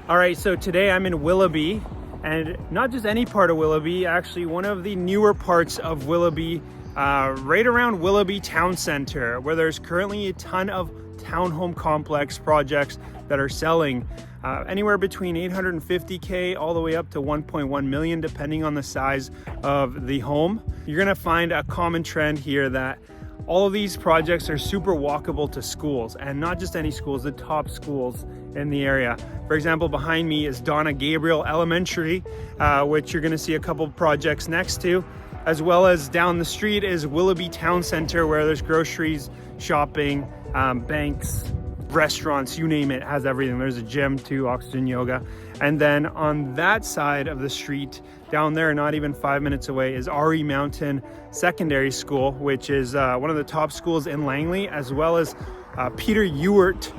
All right, so today I'm in Willoughby, and not just any part of Willoughby, actually one of the newer parts of Willoughby, right around Willoughby Town Centre, where there's currently a ton of townhome complex projects that are selling anywhere between 850K all the way up to 1.1 million, depending on the size of the home. You're gonna find a common trend here that all of these projects are super walkable to schools, and not just any schools, the top schools in the area. For example, behind me is Donna Gabriel Elementary, which you're gonna see a couple projects next to, as well as down the street is Willoughby Town Centre, where there's groceries, shopping, banks, restaurants, you name it, has everything. There's a gym too, Oxygen Yoga. And then on that side of the street, down there, not even 5 minutes away, is RE Mountain Secondary School, which is one of the top schools in Langley, as well as Peter Ewart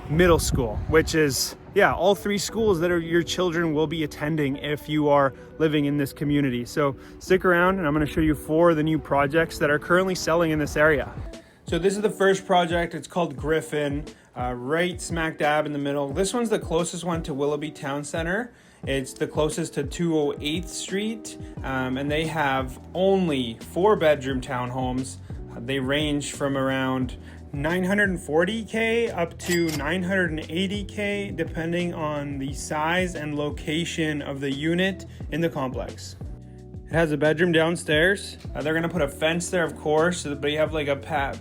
Middle School, which is, yeah, all three schools that your children will be attending if you are living in this community. So stick around and I'm gonna show you 4 of the new projects that are currently selling in this area. So this is the first project. It's called Griffin, right smack dab in the middle. This one's the closest one to Willoughby Town Centre. It's the closest to 208th Street, and they have only 4-bedroom townhomes. They range from around 940K up to 980K, depending on the size and location of the unit in the complex. It has a bedroom downstairs. They're gonna put a fence there, of course, but you have like a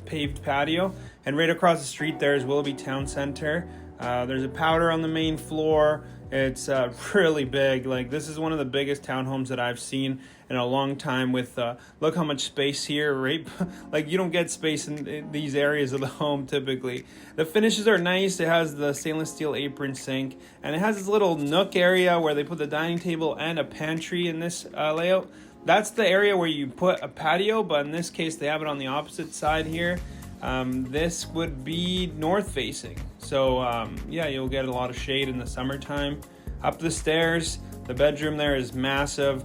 paved patio. And right across the street there is Willoughby Town Centre. There's a powder on the main floor. It's really big. Like, this is one of the biggest townhomes that I've seen in a long time. With look how much space here, right? Like, you don't get space in these areas of the home typically. The finishes are nice. It has the stainless steel apron sink, and it has this little nook area where they put the dining table and a pantry in this layout. That's the area where you put a patio, but in this case they have it on the opposite side here. This would be north facing, so yeah, you'll get a lot of shade in the summertime. Up the stairs, the bedroom there is massive.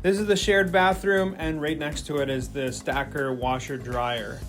This is the shared bathroom, and right next to it is the stacker washer dryer.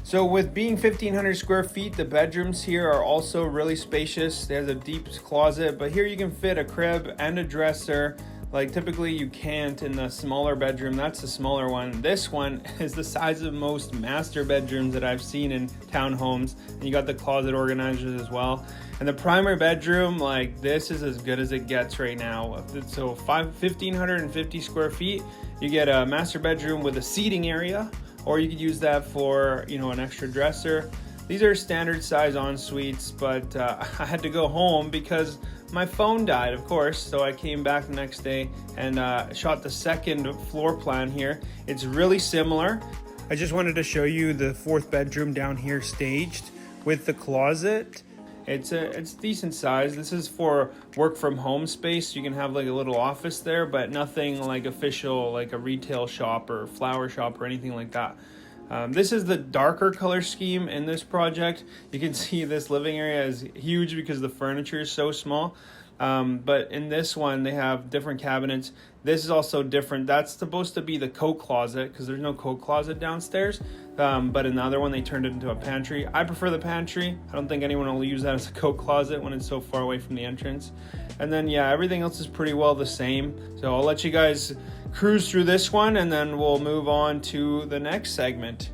So with being 1,500 square feet, the bedrooms here are also really spacious. There's a deep closet, but here you can fit a crib and a dresser. Like, typically you can't in the smaller bedroom. That's the smaller one. This one is the size of most master bedrooms that I've seen in townhomes. And you got the closet organizers as well. And the primary bedroom, like, this is as good as it gets right now. So 1,550 square feet, you get a master bedroom with a seating area, or you could use that for, you know, an extra dresser. These are standard size en-suites, but I had to go home because my phone died, of course, so I came back the next day and shot the second floor plan here. It's really similar. I just wanted to show you the 4th bedroom down here staged with the closet. It's decent size. This is for work from home space. You can have like a little office there, but nothing like official, like a retail shop or flower shop or anything like that. This is the darker color scheme in this project. You can see this living area is huge because the furniture is so small. But in this one, they have different cabinets. This is also different. That's supposed to be the coat closet because there's no coat closet downstairs. But in the other one, they turned it into a pantry. I prefer the pantry. I don't think anyone will use that as a coat closet when it's so far away from the entrance. And then, yeah, everything else is pretty well the same. So I'll let you guys cruise through this one, and then we'll move on to the next segment.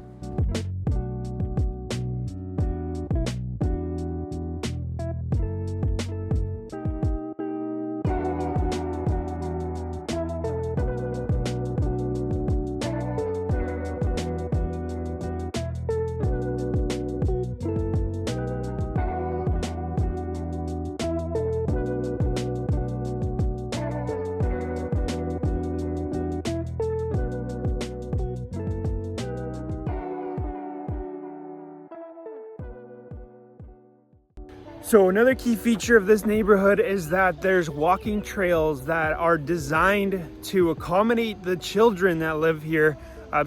So another key feature of this neighborhood is that there's walking trails that are designed to accommodate the children that live here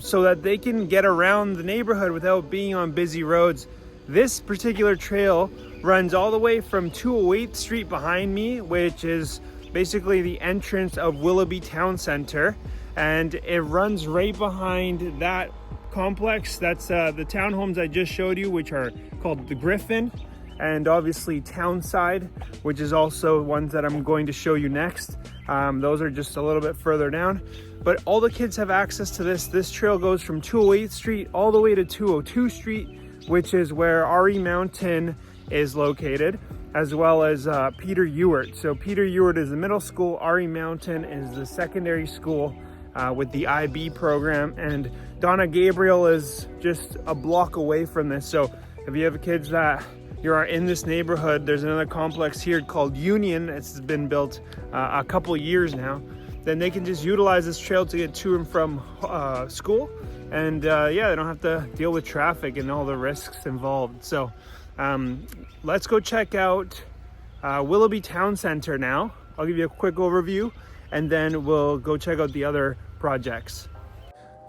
so that they can get around the neighborhood without being on busy roads. This particular trail runs all the way from 208th Street behind me, which is basically the entrance of Willoughby Town Centre, and it runs right behind that complex. That's the townhomes I just showed you, which are called the Griffin. and obviously Townside, which is also ones that I'm going to show you next. Those are just a little bit further down, but all the kids have access to this. This trail goes from 208th Street all the way to 202 Street, which is where RE Mountain is located, as well as Peter Ewart. So Peter Ewart is the middle school, RE Mountain is the secondary school with the IB program, and Donna Gabriel is just a block away from this. So if you have kids that you are in this neighborhood, there's another complex here called Union. It's been built a couple years now. Then they can just utilize this trail to get to and from school. And yeah, they don't have to deal with traffic and all the risks involved. So let's go check out Willoughby Town Centre now. I'll give you a quick overview and then we'll go check out the other projects.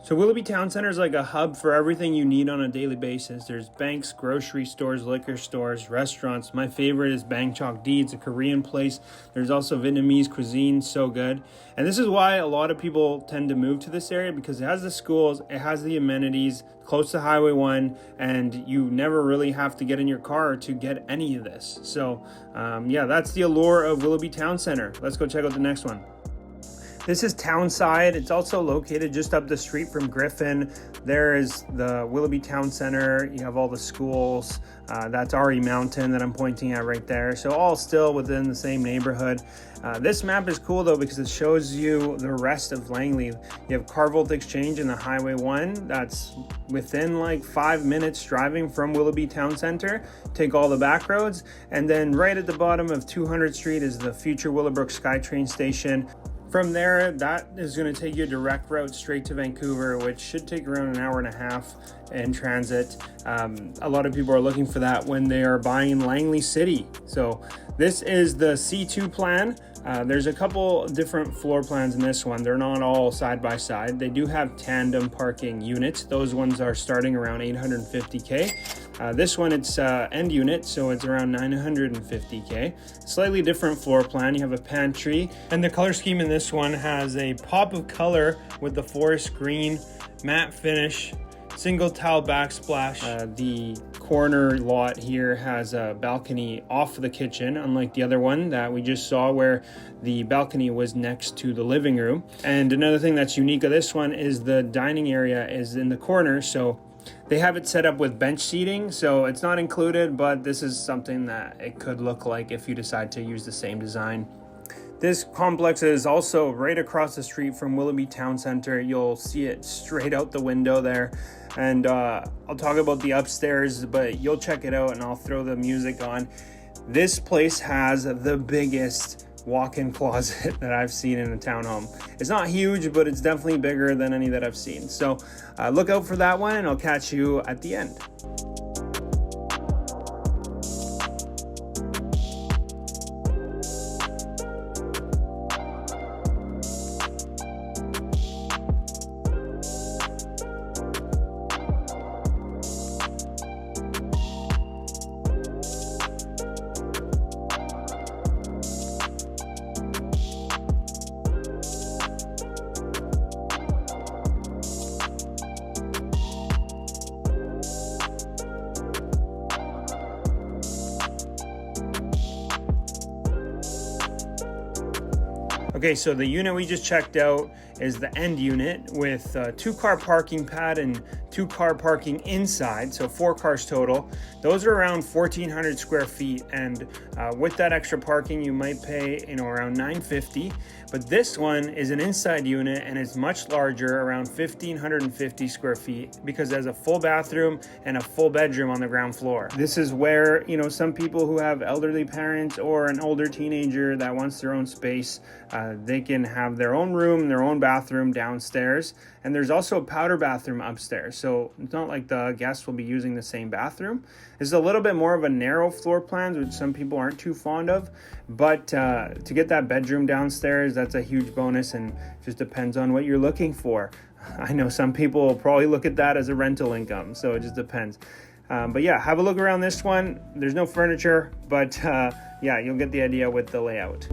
So Willoughby Town Centre is like a hub for everything you need on a daily basis. There's banks, grocery stores, liquor stores, restaurants. My favorite is Bang Chok Di. It's a Korean place. There's also Vietnamese cuisine, so good. And this is why a lot of people tend to move to this area, because it has the schools, it has the amenities, close to Highway 1, and you never really have to get in your car to get any of this. So yeah, that's the allure of Willoughby Town Centre. Let's go check out the next one. This is Townside. It's also located just up the street from Griffin. There is the Willoughby Town Centre. You have all the schools. That's RE Mountain that I'm pointing at right there. So all still within the same neighborhood. This map is cool though because it shows you the rest of Langley. You have Carvolth Exchange and the Highway 1. That's within like 5 minutes driving from Willoughby Town Centre. Take all the back roads. And then right at the bottom of 200th Street is the future Willowbrook SkyTrain station. From there, that is going to take you a direct route straight to Vancouver, which should take around an hour and a half in transit. A lot of people are looking for that when they are buying Langley City. So this is the C2 plan. There's a couple different floor plans in this one. They're not all side by side. They do have tandem parking units. Those ones are starting around $850K. This one, it's end unit, so it's around $950K. Slightly different floor plan. You have a pantry, and the color scheme in this one has a pop of color with the forest green matte finish, single tile backsplash. The corner lot here has a balcony off the kitchen, unlike the other one that we just saw where the balcony was next to the living room. And another thing that's unique of this one is the dining area is in the corner, so they have it set up with bench seating, so it's not included, but this is something that it could look like if you decide to use the same design. This complex is also right across the street from Willoughby Town Centre. You'll see it straight out the window there. And I'll talk about the upstairs, but you'll check it out and I'll throw the music on. This place has the biggest walk-in closet that I've seen in a townhome. It's not huge, but it's definitely bigger than any that I've seen. So look out for that one and I'll catch you at the end. Okay, so the unit we just checked out is the end unit with a 2-car parking pad and 2-car parking inside, so 4 cars total. Those are around 1,400 square feet, and with that extra parking, you might pay around $950. But this one is an inside unit and it's much larger, around 1,550 square feet, because it has a full bathroom and a full bedroom on the ground floor. This is where, some people who have elderly parents or an older teenager that wants their own space, they can have their own room, their own bathroom downstairs. And there's also a powder bathroom upstairs. So it's not like the guests will be using the same bathroom. It's a little bit more of a narrow floor plan, which some people aren't too fond of. But to get that bedroom downstairs, that's a huge bonus, and just depends on what you're looking for. I know some people will probably look at that as a rental income, so it just depends. But yeah, have a look around this one. There's no furniture, but yeah, you'll get the idea with the layout.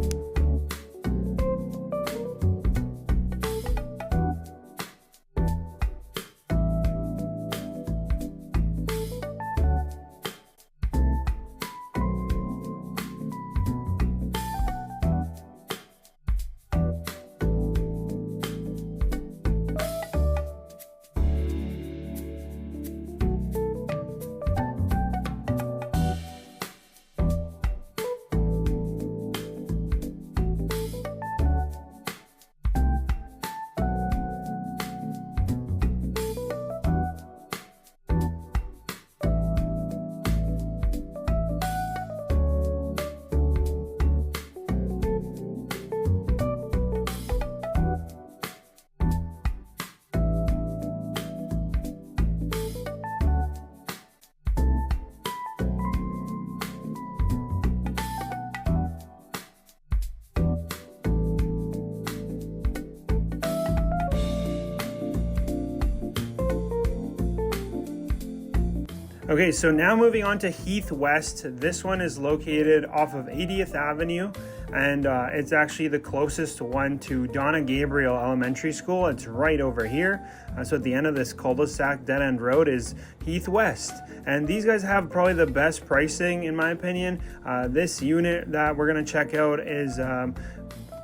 Okay, so now moving on to Heath West. This one is located off of 80th Avenue, and it's actually the closest one to Donna Gabriel Elementary School. It's right over here. So at the end of this cul-de-sac dead end road is Heath West. And these guys have probably the best pricing in my opinion. This unit that we're gonna check out is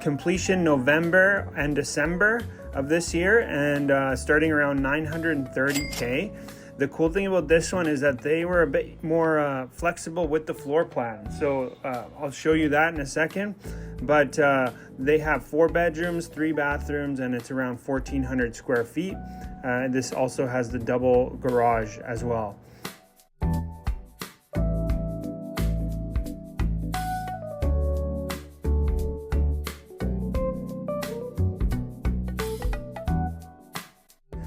completion November and December of this year, and starting around 930K. The cool thing about this one is that they were a bit more flexible with the floor plan. So I'll show you that in a second. But they have 4 bedrooms, 3 bathrooms, and it's around 1,400 square feet. This also has the double garage as well.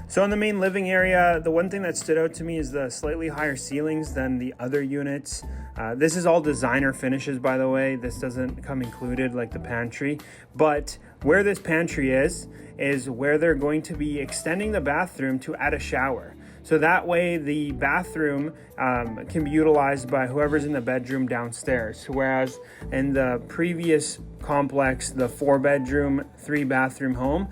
So in the main living area, the one thing that stood out to me is the slightly higher ceilings than the other units. This is all designer finishes, by the way. This doesn't come included like the pantry. But where this pantry is where they're going to be extending the bathroom to add a shower. So that way the bathroom can be utilized by whoever's in the bedroom downstairs. Whereas in the previous complex, the 4-bedroom, 3-bathroom home,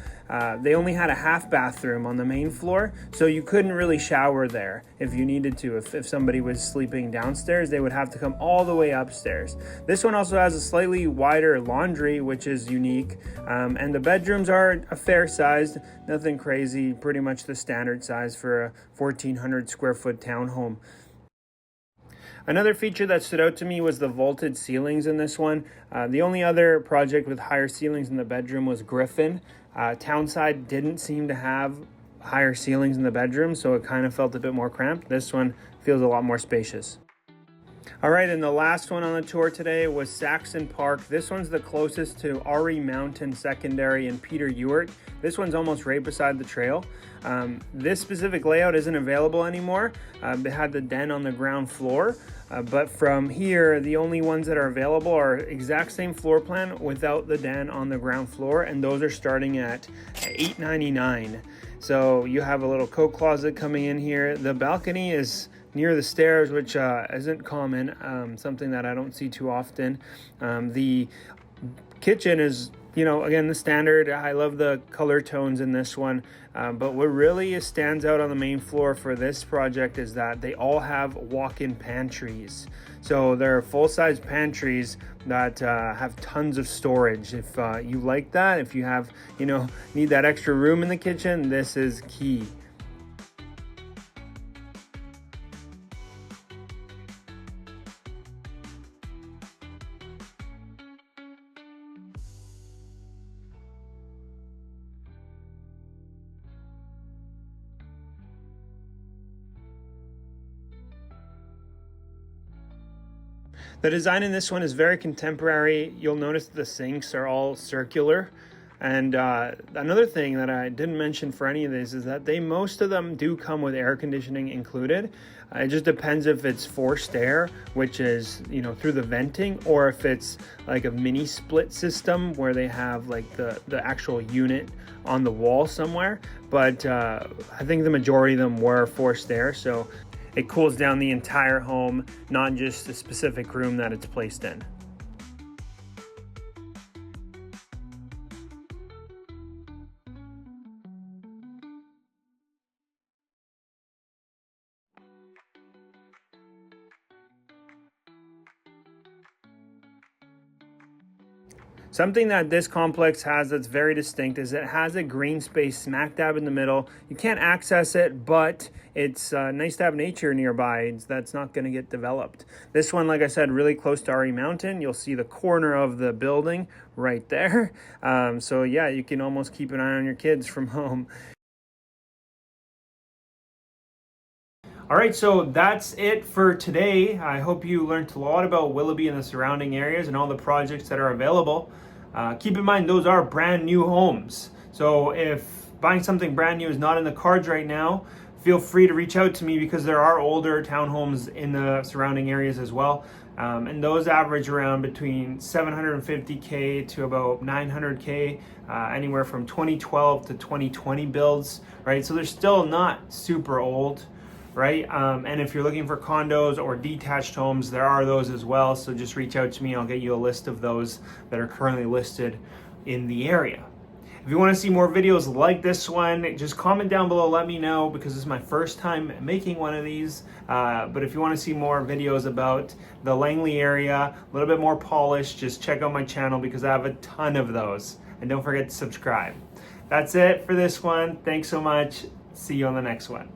they only had a half bathroom on the main floor, so you couldn't really shower there if you needed to. If somebody was sleeping downstairs, they would have to come all the way upstairs. This one also has a slightly wider laundry, which is unique, and the bedrooms are a fair size, nothing crazy, pretty much the standard size for a 1,400 square foot townhome. Another feature that stood out to me was the vaulted ceilings in this one. The only other project with higher ceilings in the bedroom was Griffin. Townside didn't seem to have higher ceilings in the bedroom, so it kind of felt a bit more cramped. This one feels a lot more spacious. All right, and the last one on the tour today was Saxon Park. This one's the closest to RE Mountain Secondary and Peter Ewart. This one's almost right beside the trail. This specific layout isn't available anymore. They had the den on the ground floor, but from here, the only ones that are available are exact same floor plan without the den on the ground floor, and those are starting at $899. So you have a little coat closet coming in here. The balcony is near the stairs, which isn't common, something that I don't see too often. The kitchen is, again, the standard. I love the color tones in this one, but what really stands out on the main floor for this project is that they all have walk-in pantries. So they're full-size pantries that have tons of storage. If you like that, if you have, need that extra room in the kitchen, this is key. The design in this one is very contemporary. You'll notice the sinks are all circular. And another thing that I didn't mention for any of these is that most of them do come with air conditioning included. It just depends if it's forced air, which is, through the venting, or if it's like a mini split system where they have like the actual unit on the wall somewhere. But I think the majority of them were forced air. So it cools down the entire home, not just the specific room that it's placed in. Something that this complex has that's very distinct is it has a green space smack dab in the middle. You can't access it, but it's nice to have nature nearby that's not going to get developed. This one, like I said, really close to RE Mountain. You'll see the corner of the building right there. So yeah, you can almost keep an eye on your kids from home. All right, so that's it for today. I hope you learned a lot about Willoughby and the surrounding areas and all the projects that are available. Keep in mind, those are brand new homes. So if buying something brand new is not in the cards right now, feel free to reach out to me because there are older townhomes in the surrounding areas as well. And those average around between $750K to about $900K, anywhere from 2012 to 2020 builds, right? So they're still not super old. right? And if you're looking for condos or detached homes, there are those as well. So just reach out to me and I'll get you a list of those that are currently listed in the area. If you want to see more videos like this one, just comment down below, let me know, because this is my first time making one of these. But if you want to see more videos about the Langley area, a little bit more polished, just check out my channel because I have a ton of those. And don't forget to subscribe. That's it for this one. Thanks so much. See you on the next one.